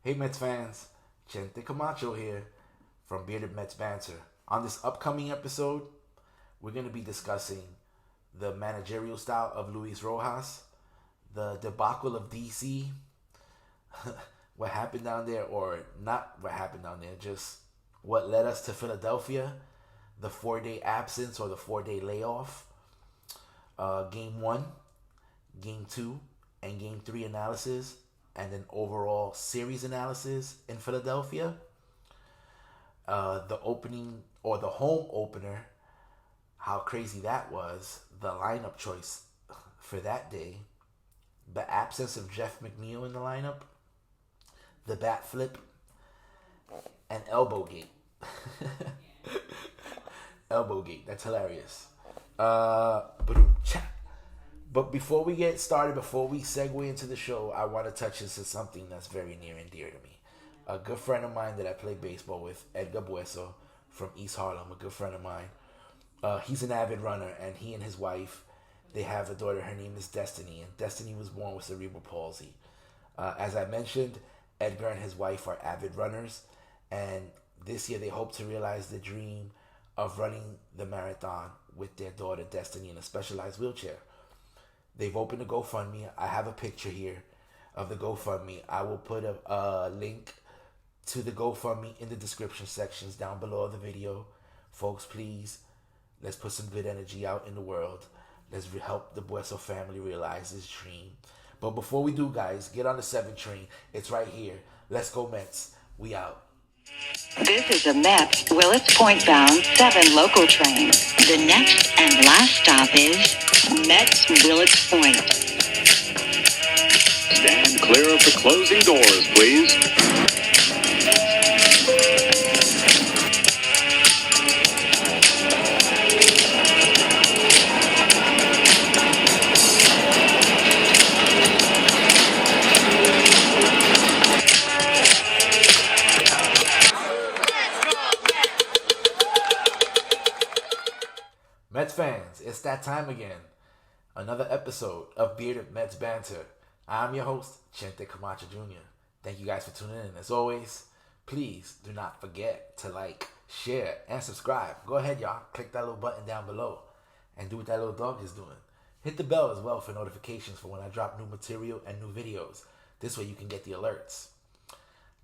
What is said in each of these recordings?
Hey Mets fans, Chente Camacho here from Bearded Mets Banter. On this upcoming episode, we're going to be discussing the managerial style of Luis Rojas, the debacle of DC, what happened down there, or not what happened down there, just what led us to Philadelphia, the 4-day absence or the 4-day layoff, game 1, game 2, and game 3 analysis, and then overall series analysis in Philadelphia. The opening or the home opener, how crazy that was, the lineup choice for that day, the absence of Jeff McNeil in the lineup, the bat flip, and elbow gate. Elbow gate, that's hilarious. But before we get started, before we segue into the show, I want to touch into something that's very near and dear to me. A good friend of mine that I play baseball with, Edgar Bueso from East Harlem, a good friend of mine. He's an avid runner, and he and his wife, they have a daughter. Her name is Destiny, and Destiny was born with cerebral palsy. As I mentioned, Edgar and his wife are avid runners, and this year they hope to realize the dream of running the marathon with their daughter Destiny in a specialized wheelchair. They've opened a GoFundMe. I have a picture here of the GoFundMe. I will put a link to the GoFundMe in the description sections down below the video. Folks, please, let's put some good energy out in the world. Let's help the Bueso family realize this dream. But before we do, guys, get on the 7 train. It's right here. Let's go Mets. We out. This is a Mets Willets Point bound 7 local train. The next and last stop is Mets Willets Point. Stand clear of the closing doors, please. Mets fans, it's that time again. Another episode of Bearded Mets Banter. I'm your host, Chente Camacho Jr. Thank you guys for tuning in. As always, please do not forget to like, share, and subscribe. Go ahead, y'all. Click that little button down below and do what that little dog is doing. Hit the bell as well for notifications for when I drop new material and new videos. This way you can get the alerts.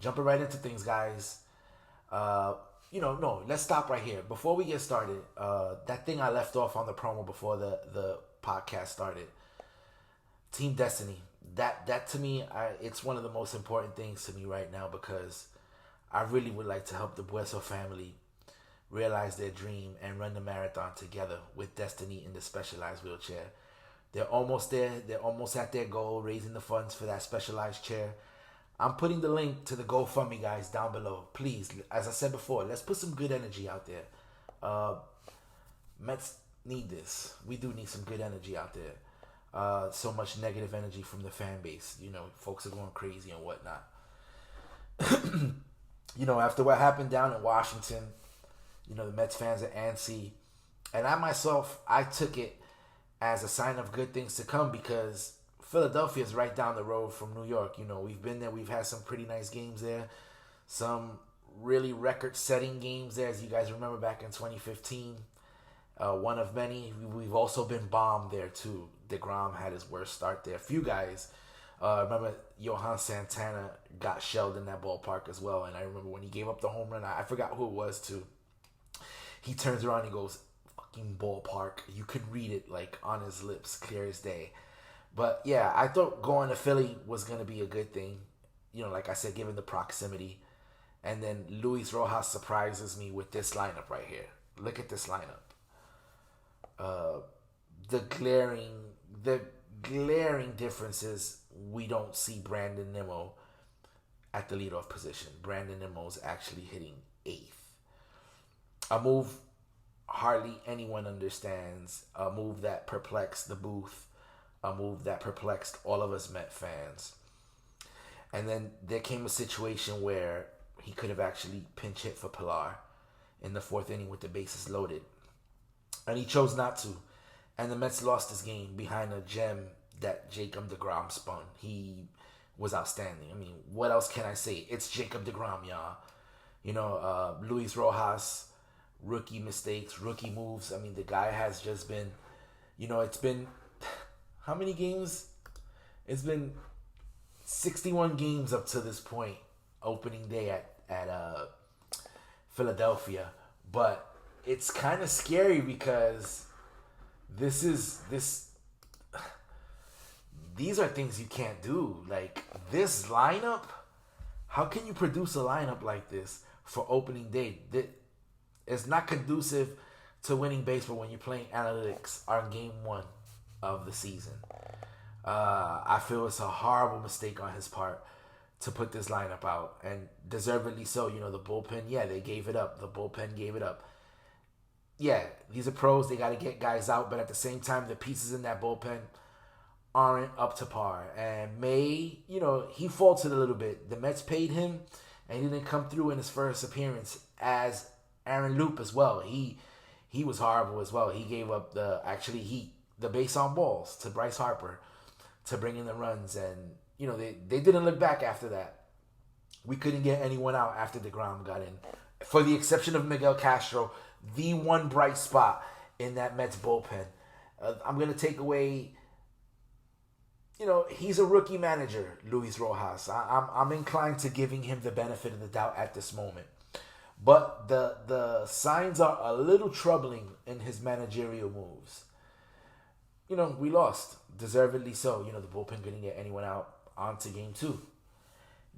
Jumping right into things, guys. Let's stop right here. Before we get started, that thing I left off on the promo before the podcast started, Team Destiny, that to me, it's one of the most important things to me right now, because I really would like to help the Bueso family realize their dream and run the marathon together with Destiny in the specialized wheelchair. They're almost there. They're almost at their goal, raising the funds for that specialized chair. I'm putting the link to the GoFundMe, guys, down below. Please, as I said before, let's put some good energy out there. Mets need this. We do need some good energy out there. So much negative energy from the fan base. Folks are going crazy and whatnot. After what happened down in Washington, the Mets fans are antsy. And I took it as a sign of good things to come, because Philadelphia is right down the road from New York. We've been there. We've had some pretty nice games there. Some really record-setting games there, as you guys remember back in 2015. One of many. We've also been bombed there, too. DeGrom had his worst start there. A few guys. Remember Johan Santana got shelled in that ballpark as well. And I remember when he gave up the home run, I forgot who it was, too. He turns around and he goes, fucking ballpark. You could read it like on his lips, clear as day. But yeah, I thought going to Philly was going to be a good thing. Like I said, given the proximity. And then Luis Rojas surprises me with this lineup right here. Look at this lineup. The glaring differences, we don't see Brandon Nimmo at the leadoff position. Brandon Nimmo's actually hitting 8th. A move hardly anyone understands. A move that perplexed the booth. A move that perplexed all of us Met fans. And then there came a situation where he could have actually pinch hit for Pilar in the 4th inning with the bases loaded. And he chose not to. And the Mets lost this game behind a gem that Jacob deGrom spun. He was outstanding. I mean, what else can I say? It's Jacob deGrom, y'all. Luis Rojas, rookie mistakes, rookie moves. I mean, the guy has just been, it's been, how many games? It's been 61 games up to this point, opening day at Philadelphia. But it's kind of scary because these are things you can't do. Like, this lineup, how can you produce a lineup like this for opening day? It's not conducive to winning baseball when you're playing analytics on game 1 of the season. I feel it's a horrible mistake on his part to put this lineup out, and deservedly so. The bullpen, they gave it up. The bullpen gave it up. Yeah, these are pros. They got to get guys out, but at the same time, the pieces in that bullpen aren't up to par. And May, he faltered a little bit. The Mets paid him, and he didn't come through in his first appearance as Aaron Loop as well. He was horrible as well. He gave up the base on balls to Bryce Harper to bring in the runs, and they didn't look back after that. We couldn't get anyone out after deGrom got in, for the exception of Miguel Castro, the one bright spot in that Mets bullpen. I'm gonna take away. He's a rookie manager, Luis Rojas. I'm inclined to giving him the benefit of the doubt at this moment. But the signs are a little troubling in his managerial moves. We lost. Deservedly so. The bullpen couldn't get anyone out. On to game 2.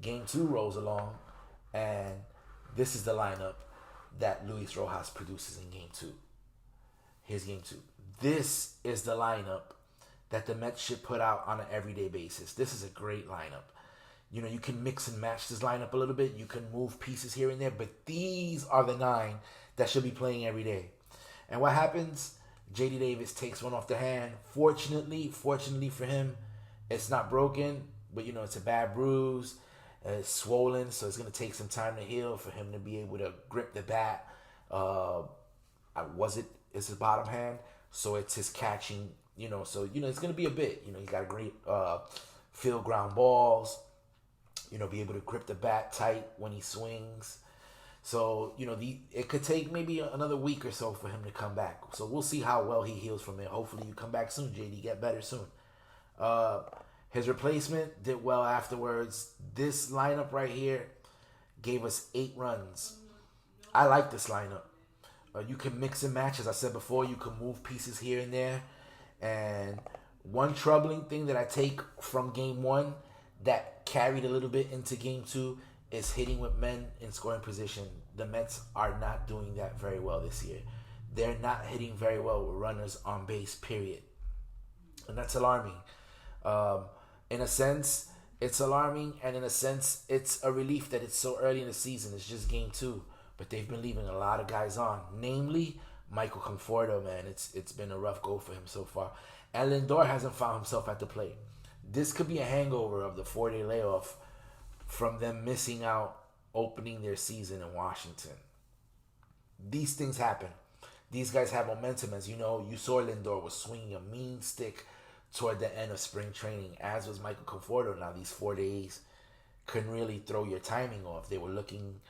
Game 2 rolls along, and this is the lineup that Luis Rojas produces in game 2. Here's game 2. This is the lineup that the Mets should put out on an everyday basis. This is a great lineup. You can mix and match this lineup a little bit. You can move pieces here and there, but these are the 9 that should be playing every day. And what happens? J.D. Davis takes one off the hand. Fortunately for him, it's not broken, but it's a bad bruise. It's swollen, so it's going to take some time to heal for him to be able to grip the bat. It's his bottom hand, so it's his catching. So it's going to be a bit. He's got a great field ground balls. Be able to grip the bat tight when he swings. So, it could take maybe another week or so for him to come back. So we'll see how well he heals from it. Hopefully you come back soon, JD. Get better soon. His replacement did well afterwards. This lineup right here gave us 8 runs. I like this lineup. You can mix and match. As I said before, you can move pieces here and there. And one troubling thing that I take from game 1 that carried a little bit into game 2 is hitting with men in scoring position. The Mets are not doing that very well this year. They're not hitting very well with runners on base, period. And that's alarming. In a sense, it's alarming, and in a sense, it's a relief that it's so early in the season. It's just game 2. But they've been leaving a lot of guys on. Namely, Michael Conforto, man. It's been a rough go for him so far. And Lindor hasn't found himself at the plate. This could be a hangover of the 4-day layoff from them missing out opening their season in Washington. These things happen. These guys have momentum. As you know, you saw Lindor was swinging a mean stick toward the end of spring training, as was Michael Conforto. Now, these 4 days couldn't really throw your timing off. They were looking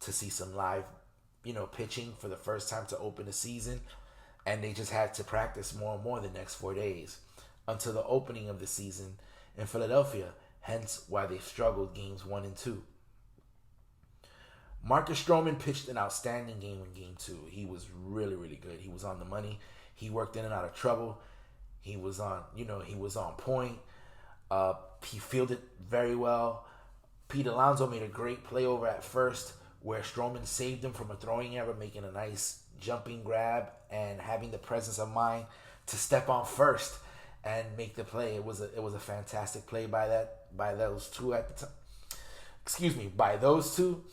to see some live, pitching for the first time to open the season, and they just had to practice more and more the next 4 days until the opening of the season in Philadelphia, hence why they struggled games 1 and 2. Marcus Stroman pitched an outstanding game in game 2. He was really, really good. He was on the money. He worked in and out of trouble. He was on point. He fielded very well. Pete Alonso made a great play over at first where Stroman saved him from a throwing error, making a nice jumping grab and having the presence of mind to step on first and make the play. It was a fantastic play by those two at the time. By those two.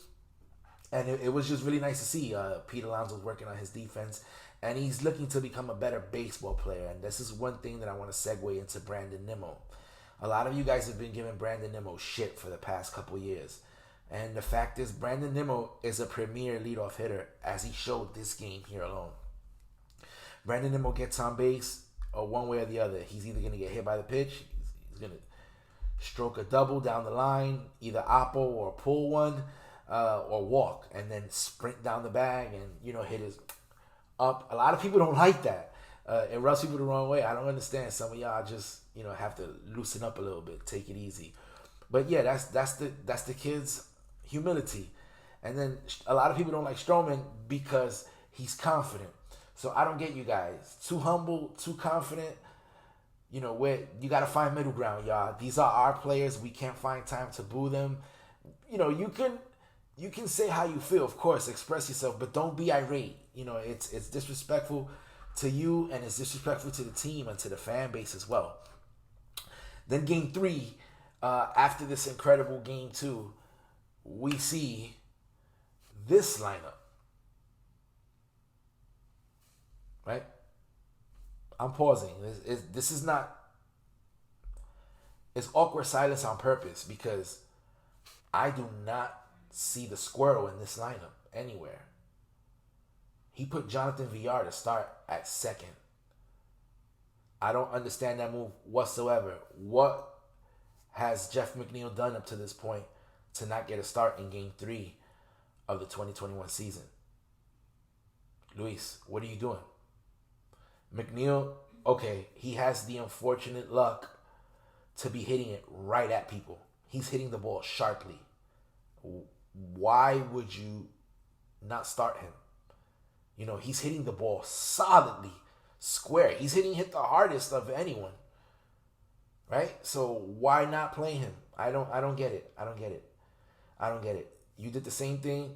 And it was just really nice to see Pete Alonso's working on his defense, and he's looking to become a better baseball player. And this is one thing that I want to segue into Brandon Nimmo. A lot of you guys have been giving Brandon Nimmo shit for the past couple years. And the fact is, Brandon Nimmo is a premier leadoff hitter, as he showed this game here alone. Brandon Nimmo gets on base, or one way or the other. He's either going to get hit by the pitch, he's going to stroke a double down the line, either oppo or pull one, or walk, and then sprint down the bag and hit his up. A lot of people don't like that. It rubs people the wrong way. I don't understand. Some of y'all just have to loosen up a little bit, take it easy. But yeah, that's the kid's humility. And then a lot of people don't like Strowman because he's confident. So I don't get you guys. Too humble, too confident. Where you got to find middle ground, y'all. These are our players. We can't find time to boo them. You can say how you feel, of course, express yourself, but don't be irate. It's disrespectful to you, and it's disrespectful to the team and to the fan base as well. Then game 3, after this incredible game 2, we see this lineup. Right? I'm pausing. This is not... It's awkward silence on purpose because I do not see the squirrel in this lineup anywhere. He put Jonathan Villar to start at second. I don't understand that move whatsoever. What has Jeff McNeil done up to this point to not get a start in game 3 of the 2021 season? Luis, what are you doing? McNeil, okay, he has the unfortunate luck to be hitting it right at people. He's hitting the ball sharply. Why would you not start him? He's hitting the ball solidly, square. He's hit the hardest of anyone. Right? So why not play him? I don't get it. I don't get it. You did the same thing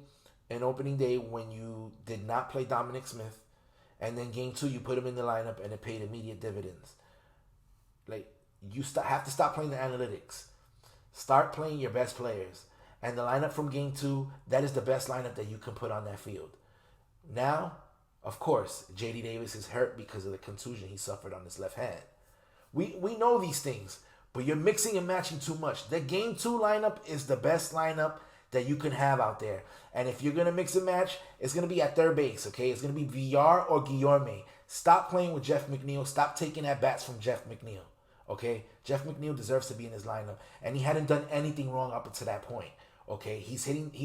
in opening day when you did not play Dominic Smith. And then game 2, you put him in the lineup and it paid immediate dividends. Like, you have to stop playing the analytics. Start playing your best players. And the lineup from game 2, that is the best lineup that you can put on that field. Now, of course, J.D. Davis is hurt because of the contusion he suffered on his left hand. We know these things, but you're mixing and matching too much. The game 2 lineup is the best lineup that you can have out there. And if you're going to mix and match, it's going to be at third base, okay? It's going to be Villar or Guillorme. Stop playing with Jeff McNeil. Stop taking at bats from Jeff McNeil, okay? Jeff McNeil deserves to be in his lineup, and he hadn't done anything wrong up until that point, okay? He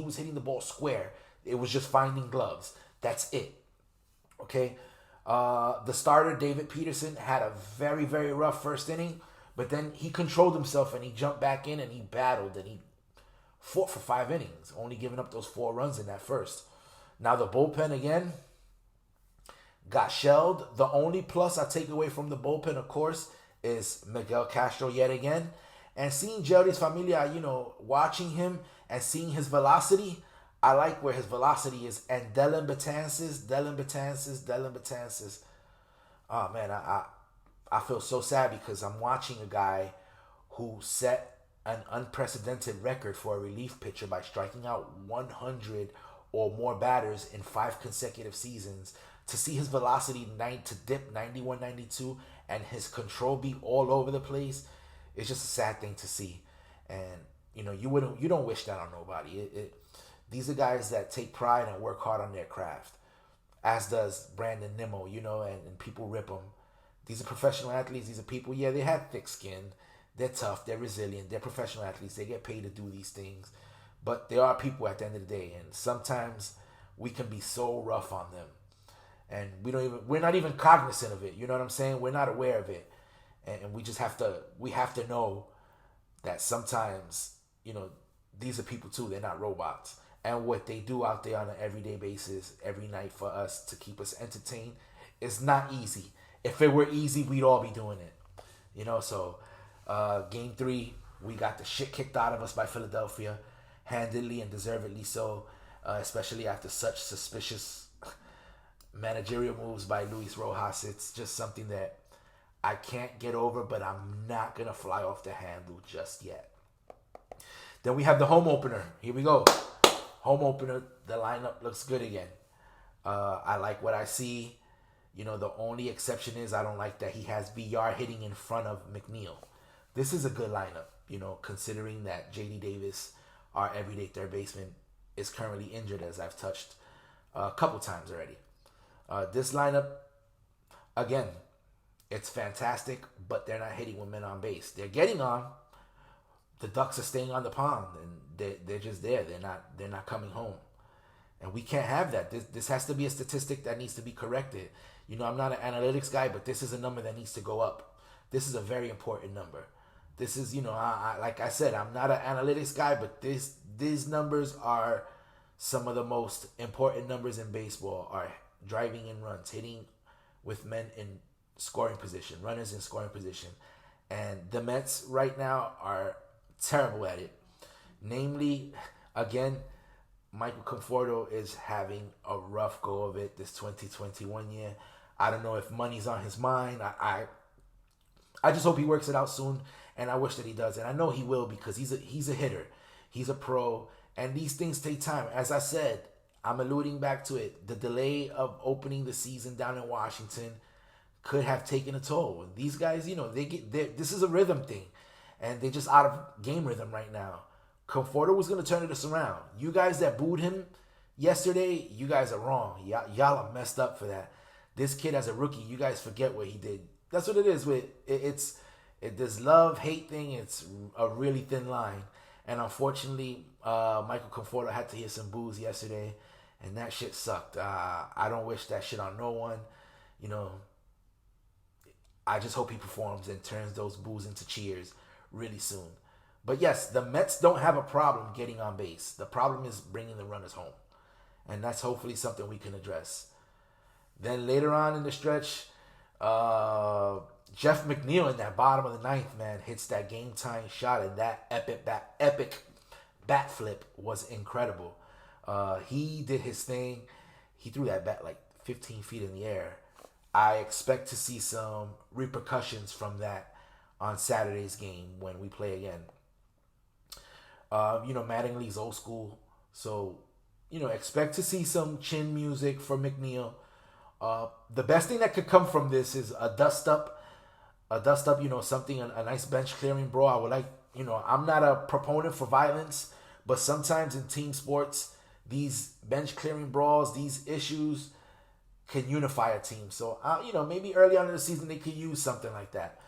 was hitting the ball square. It was just finding gloves. That's it, okay? The starter, David Peterson, had a very, very rough first inning, but then he controlled himself, and he jumped back in, and he battled, and he fought for 5 innings, only giving up those 4 runs in that first. Now the bullpen again got shelled. The only plus I take away from the bullpen, of course, is Miguel Castro yet again. And seeing Jerry's Familia, watching him and seeing his velocity, I like where his velocity is. And Dellin Betances. Oh man, I feel so sad because I'm watching a guy who set an unprecedented record for a relief pitcher by striking out 100 or more batters in 5 consecutive seasons. To see his velocity to dip 91, 92, and his control be all over the place, it's just a sad thing to see. And you don't wish that on nobody. These are guys that take pride and work hard on their craft, as does Brandon Nimmo. And people rip them. These are professional athletes. These are people. Yeah, they have thick skin. They're tough. They're resilient. They're professional athletes. They get paid to do these things. But they are people at the end of the day. And sometimes we can be so rough on them. And we're not even cognizant of it. You know what I'm saying? We're not aware of it. And we have to know that sometimes, these are people too. They're not robots. And what they do out there on an everyday basis, every night for us to keep us entertained, is not easy. If it were easy, we'd all be doing it. So game 3, we got the shit kicked out of us by Philadelphia, handedly and deservedly so, especially after such suspicious managerial moves by Luis Rojas. It's just something that I can't get over, but I'm not going to fly off the handle just yet. Then we have the home opener. Here we go. Home opener, the lineup looks good again. I like what I see. The only exception is I don't like that he has VR hitting in front of McNeil. This is a good lineup, considering that J.D. Davis, our everyday third baseman, is currently injured, as I've touched a couple times already. This lineup, again, it's fantastic, but they're not hitting with men on base. They're getting on, the ducks are staying on the pond and they're just there. They're not coming home. And we can't have that. This has to be a statistic that needs to be corrected. I'm not an analytics guy, but this is a number that needs to go up. This is a very important number. This is, like I said, I'm not an analytics guy, but these numbers are some of the most important numbers in baseball. Are driving in runs, hitting with men in scoring position, runners in scoring position. And the Mets right now are terrible at it. Namely, again, Michael Conforto is having a rough go of it this 2021 year. I don't know if money's on his mind. I just hope he works it out soon, and I wish that he does. And I know he will, because he's a hitter. He's a pro, and these things take time. As I said, I'm alluding back to it. The delay of opening the season down in Washington could have taken a toll. These guys, this is a rhythm thing, and they're just out of game rhythm right now. Conforto was going to turn this around. You guys that booed him yesterday, you guys are wrong. Y'all are messed up for that. This kid as a rookie, you guys forget what he did. That's what it is. It's this love-hate thing. It's a really thin line. And unfortunately, Michael Conforto had to hear some boos yesterday, and that shit sucked. I don't wish that shit on no one. I just hope he performs and turns those boos into cheers really soon. But yes, the Mets don't have a problem getting on base. The problem is bringing the runners home. And that's hopefully something we can address. Then later on in the stretch, Jeff McNeil in that bottom of the ninth, man, hits that game-tying shot, and that epic bat flip was incredible. He did his thing. He threw that bat like 15 feet in the air. I expect to see some repercussions from that on Saturday's game when we play again. Mattingly's old school. So, expect to see some chin music for McNeil. The best thing that could come from this is a dust up, something, a nice bench clearing brawl. I would like, I'm not a proponent for violence, but sometimes in team sports, these bench clearing brawls, these issues can unify a team. So, maybe early on in the season, they could use something like that.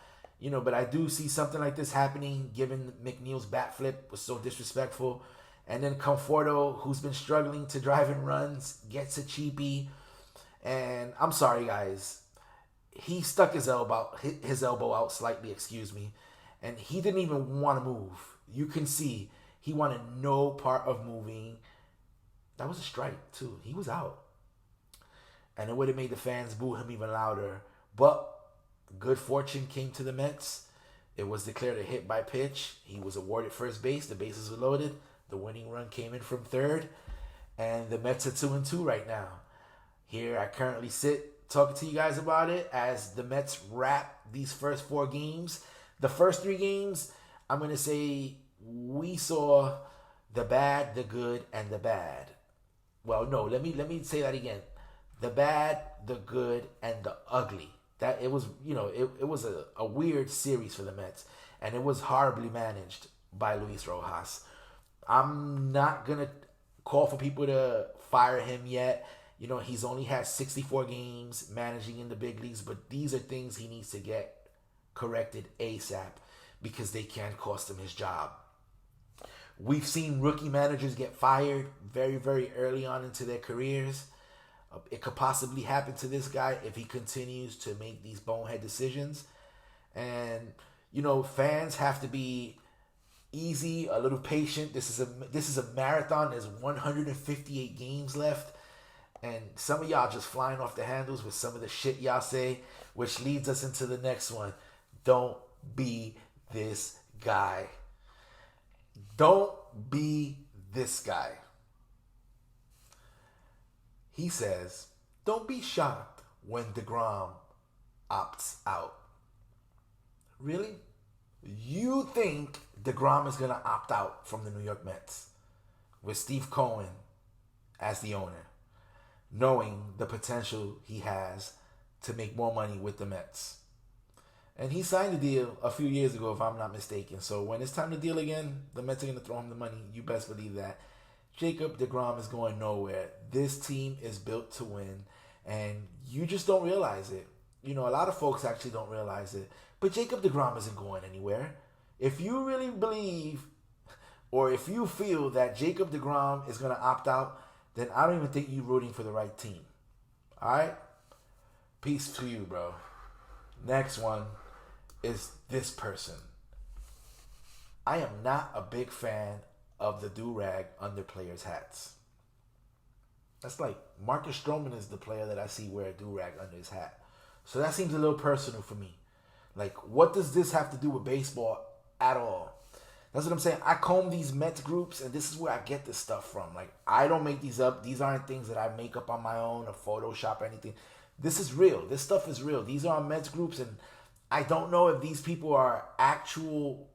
But I do see something like this happening, given McNeil's bat flip was so disrespectful. And then Conforto, who's been struggling to drive in runs, gets a cheapie. And I'm sorry, guys. He stuck his elbow out slightly, and he didn't even want to move. You can see he wanted no part of moving. That was a strike, too. He was out. And it would have made the fans boo him even louder. But good fortune came to the Mets. It was declared a hit by pitch. He was awarded first base. The bases were loaded. The winning run came in from third. And the Mets are 2-2 right now. Here I currently sit talking to you guys about it as the Mets wrap these first 4 games. The first 3 games, I'm going to say we saw the bad, the good, and the bad. Well, no, let me say that again. The bad, the good, and the ugly. That it was, it was a weird series for the Mets, and it was horribly managed by Luis Rojas. I'm not going to call for people to fire him yet. He's only had 64 games managing in the big leagues, but these are things he needs to get corrected ASAP because they can cost him his job. We've seen rookie managers get fired very, very early on into their careers. It could possibly happen to this guy if he continues to make these bonehead decisions. And, fans have to be easy, a little patient. This is a marathon. There's 158 games left. And some of y'all just flying off the handles with some of the shit y'all say, which leads us into the next one. Don't be this guy. Don't be this guy. He says, don't be shocked when DeGrom opts out. Really? You think DeGrom is going to opt out from the New York Mets with Steve Cohen as the owner, knowing the potential he has to make more money with the Mets? And he signed a deal a few years ago, if I'm not mistaken. So when it's time to deal again, the Mets are going to throw him the money. You best believe that. Jacob deGrom is going nowhere. This team is built to win, and you just don't realize it. A lot of folks actually don't realize it. But Jacob deGrom isn't going anywhere. If you really believe or if you feel that Jacob deGrom is going to opt out, then I don't even think you're rooting for the right team. All right? Peace to you, bro. Next one is this person. I am not a big fan of the do-rag under players' hats. That's like Marcus Stroman is the player that I see wear a do-rag under his hat. So that seems a little personal for me. Like, what does this have to do with baseball at all? That's what I'm saying. I comb these Mets groups, and this is where I get this stuff from. Like, I don't make these up. These aren't things that I make up on my own or Photoshop or anything. This is real. This stuff is real. These are Mets groups, and I don't know if these people are actual,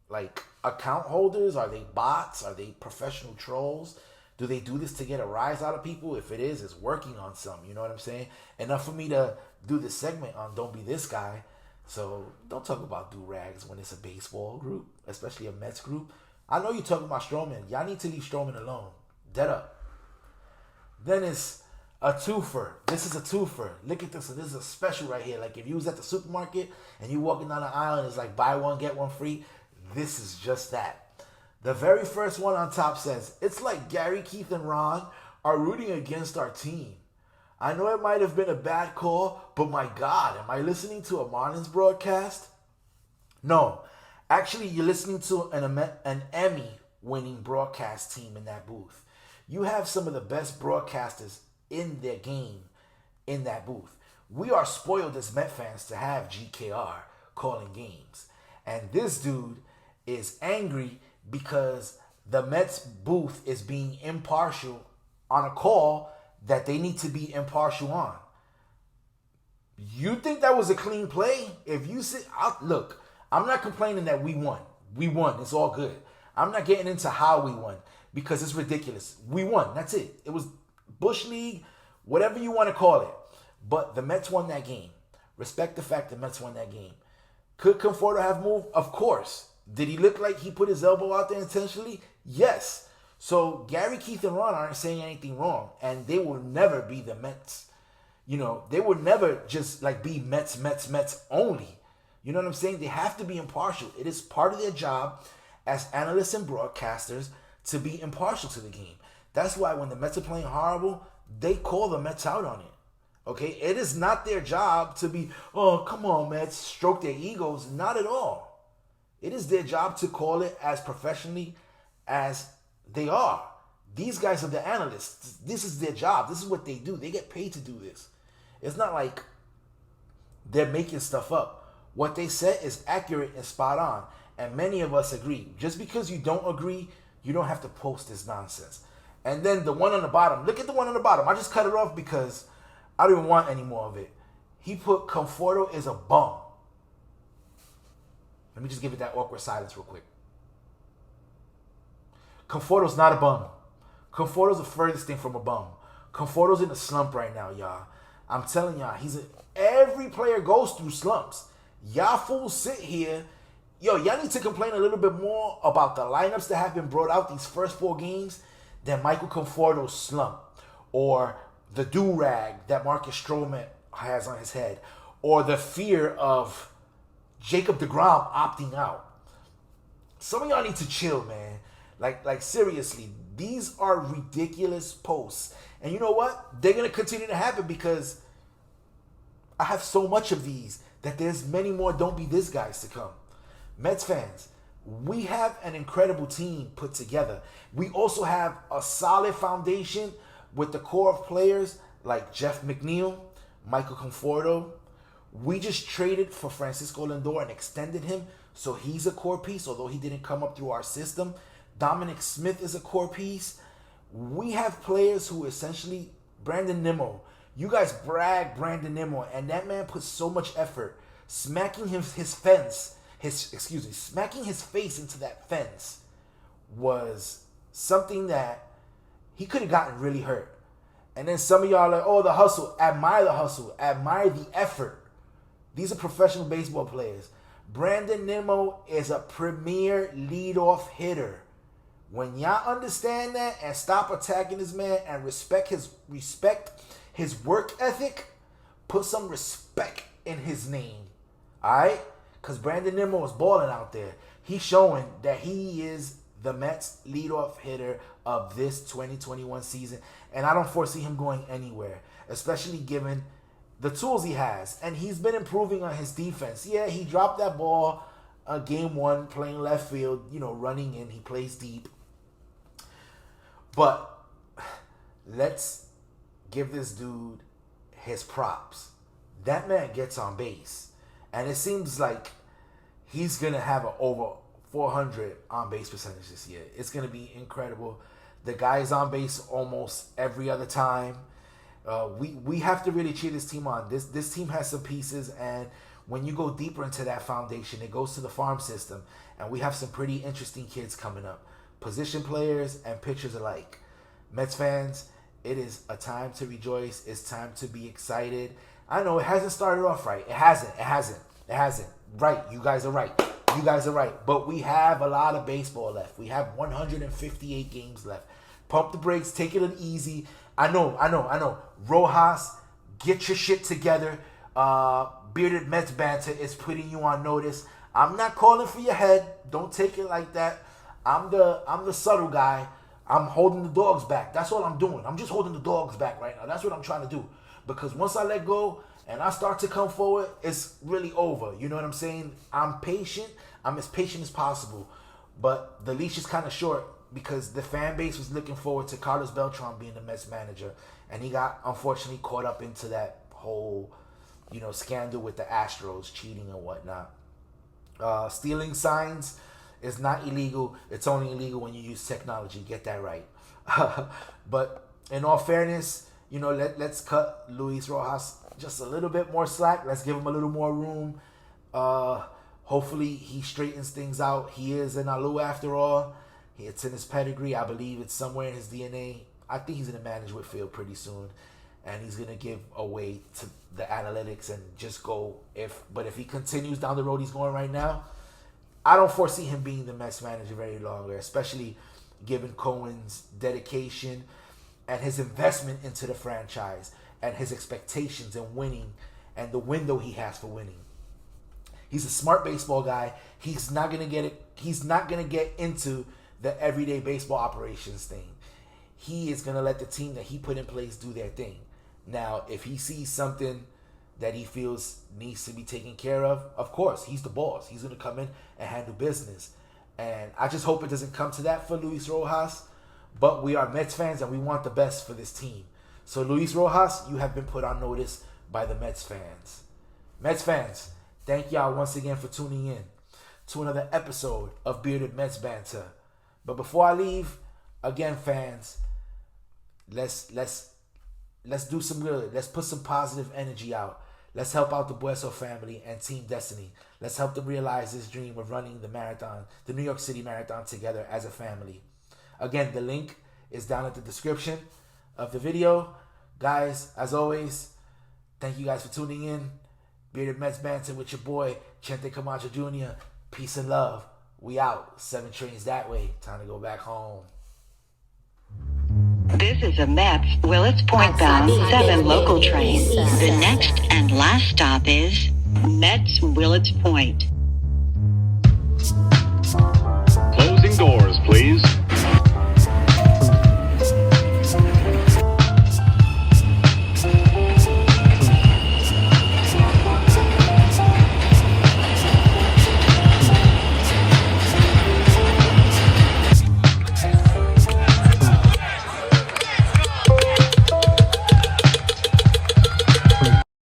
like, account holders. Are they bots? Are they professional trolls? Do they do this to get a rise out of people? If it is, it's working on some. You know what I'm saying? Enough for me to do this segment on Don't Be This Guy. So don't talk about do-rags when it's a baseball group, especially a Mets group. I know you're talking about Stroman. Y'all need to leave Stroman alone. Dead up. Then it's a twofer. This is a twofer. Look at this. This is a special right here. Like if you was at the supermarket and you walking down the aisle and it's like buy one, get one free. This is just that. The very first one on top says, it's like Gary, Keith, and Ron are rooting against our team. I know it might have been a bad call, but my God, am I listening to a Marlins broadcast? No. Actually, you're listening to an Emmy-winning broadcast team in that booth. You have some of the best broadcasters in their game in that booth. We are spoiled as Met fans to have GKR calling games. And this dude is angry because the Mets booth is being impartial on a call that they need to be impartial on. You think that was a clean play? If you sit out, look, I'm not complaining that we won. We won. It's all good. I'm not getting into how we won because it's ridiculous. We won. That's it. It was Bush League, whatever you want to call it. But the Mets won that game. Respect the fact the Mets won that game. Could Conforto have moved? Of course. Did he look like he put his elbow out there intentionally? Yes. So Gary, Keith, and Ron aren't saying anything wrong. And they will never be the Mets. You know, they will never just like be Mets only. You know what I'm saying? They have to be impartial. It is part of their job as analysts and broadcasters to be impartial to the game. That's why when the Mets are playing horrible, they call the Mets out on it. Okay? It is not their job to be, oh, come on, Mets, stroke their egos. Not at all. It is their job to call it as professionally as they are. These guys are the analysts. This is their job. This is what they do. They get paid to do this. It's not like they're making stuff up. What they said is accurate and spot on. And many of us agree. Just because you don't agree, you don't have to post this nonsense. And then the one on the bottom. Look at the one on the bottom. I just cut it off because I don't even want any more of it. He put Conforto is a bum. Let me just give it that awkward silence real quick. Conforto's not a bum. Conforto's the furthest thing from a bum. Conforto's in a slump right now, y'all. I'm telling y'all, every player goes through slumps. Y'all fools sit here. Y'all need to complain a little bit more about the lineups that have been brought out these first 4 games than Michael Conforto's slump. Or the do-rag that Marcus Stroman has on his head. Or the fear of Jacob deGrom opting out. Some of y'all need to chill, man. Like seriously, these are ridiculous posts. And you know what? They're going to continue to happen because I have so much of these that there's many more Don't Be This guys to come. Mets fans, we have an incredible team put together. We also have a solid foundation with the core of players like Jeff McNeil, Michael Conforto. We just traded for Francisco Lindor and extended him, so he's a core piece, although he didn't come up through our system. Dominic Smith is a core piece. We have players who essentially, Brandon Nimmo. You guys brag Brandon Nimmo, and that man put so much effort. Smacking smacking his face into that fence was something that he could have gotten really hurt. And then some of y'all are like, oh, the hustle. Admire the hustle. Admire the effort. These are professional baseball players. Brandon Nimmo is a premier leadoff hitter. When y'all understand that and stop attacking this man and respect his work ethic, put some respect in his name. Alright? Because Brandon Nimmo is balling out there. He's showing that he is the Mets leadoff hitter of this 2021 season, and I don't foresee him going anywhere, especially given the tools he has. And he's been improving on his defense. Yeah, he dropped that ball game one playing left field, running in. He plays deep. But let's give this dude his props. That man gets on base. And it seems like he's going to have an over 400 on base percentage this year. It's going to be incredible. The guy is on base almost every other time. We have to really cheer this team on. This team has some pieces, and when you go deeper into that foundation, it goes to the farm system, and we have some pretty interesting kids coming up. Position players and pitchers alike. Mets fans, it is a time to rejoice. It's time to be excited. I know it hasn't started off right. It hasn't. Right, you guys are right. But we have a lot of baseball left. We have 158 games left. Pump the brakes. Take it easy. I know. Rojas, get your shit together. Bearded Mets Banter is putting you on notice. I'm not calling for your head. Don't take it like that. I'm the subtle guy. I'm holding the dogs back. That's all I'm doing. I'm just holding the dogs back right now. That's what I'm trying to do. Because once I let go and I start to come forward, it's really over. You know what I'm saying? I'm patient. I'm as patient as possible. But the leash is kind of short because the fan base was looking forward to Carlos Beltran being the Mets manager. And he got, unfortunately, caught up into that whole, scandal with the Astros cheating and whatnot. Stealing signs is not illegal. It's only illegal when you use technology. Get that right. But in all fairness, let's cut Luis Rojas just a little bit more slack. Let's give him a little more room. Hopefully he straightens things out. He is an Alu after all. It's in his pedigree. I believe it's somewhere in his DNA. I think he's going to manage Whitfield pretty soon. And he's going to give away to the analytics and just go. But if he continues down the road he's going right now, I don't foresee him being the Mets manager very longer, especially given Cohen's dedication and his investment into the franchise and his expectations in winning and the window he has for winning. He's a smart baseball guy. He's not gonna get into the everyday baseball operations thing. He is gonna let the team that he put in place do their thing. Now, if he sees something that he feels needs to be taken care of course, he's the boss. He's gonna come in and handle business. And I just hope it doesn't come to that for Luis Rojas. But we are Mets fans and we want the best for this team. So Luis Rojas, you have been put on notice by the Mets fans. Mets fans, thank y'all once again for tuning in to another episode of Bearded Mets Banter. But before I leave, again, fans, let's do some good. Let's put some positive energy out. Let's help out the Bueso family and Team Destiny. Let's help them realize this dream of running the marathon, the New York City Marathon, together as a family. Again, the link is down at the description of the video. Guys, as always, thank you guys for tuning in. Bearded Mets Banter with your boy, Chente Camacho Jr. Peace and love. We out. 7 trains that way. Time to go back home. This is a Mets Willits Point bound 7 local train. The next and last stop is Mets Willits Point.